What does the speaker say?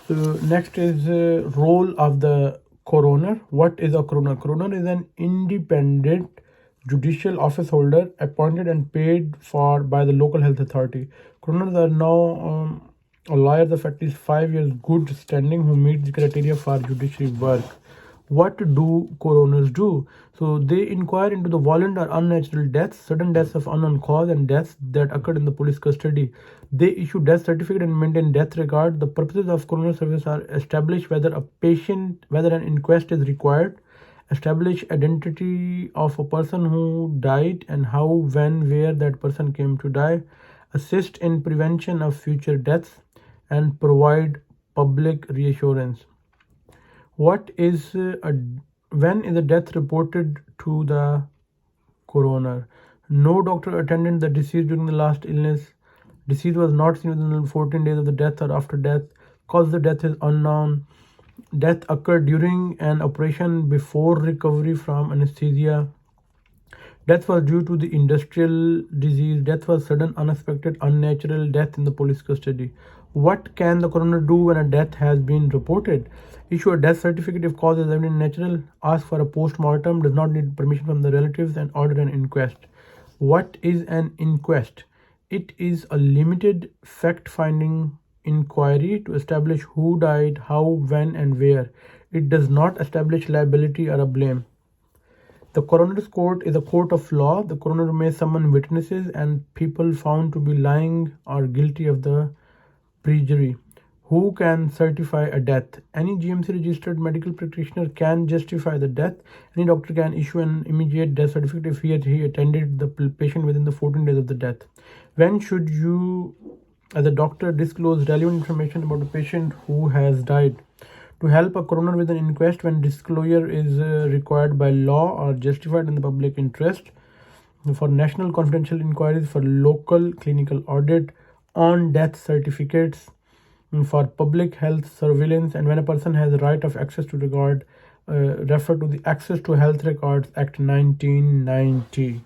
So next is role of the coroner. What is a coroner? Coroner is an independent judicial office holder appointed and paid for by the local health authority. Coroners are now lawyers of at least 5 years good standing who meet the criteria for judiciary work. What do coroners do? So they inquire into the violent or unnatural deaths, sudden deaths of unknown cause, and deaths that occurred in the police custody. They issue death certificate and maintain death record. The purposes of coroner service are establish whether an inquest is required, establish identity of a person who died and how, when, where that person came to die, assist in prevention of future deaths, and provide public reassurance. What is when is a death reported to the coroner? No doctor attended the deceased during the last illness. Deceased was not seen within 14 days of the death or after death. Cause of the death is unknown. Death occurred during an operation before recovery from anesthesia. Death was due to the industrial disease. Death was sudden, unexpected, unnatural death in the police custody. What can the coroner do when a death has been reported? Issue a death certificate if cause is evident natural. Ask for a post-mortem. Does not need permission from the relatives and order an inquest. What is an inquest? It is a limited fact-finding inquiry to establish who died, how, when, and where. It does not establish liability or a blame. The coroner's court is a court of law. The coroner may summon witnesses and people found to be lying or guilty of the perjury. Who can certify a death? Any GMC registered medical practitioner can justify the death. Any doctor can issue an immediate death certificate if he attended the patient within the 14 days of the death. When should you, as a doctor, disclose relevant information about a patient who has died? To help a coroner with an inquest when disclosure is required by law or justified in the public interest. For national confidential inquiries, for local clinical audit, on death certificates, for public health surveillance, and when a person has the right of access to record, refer to the Access to Health Records Act 1990.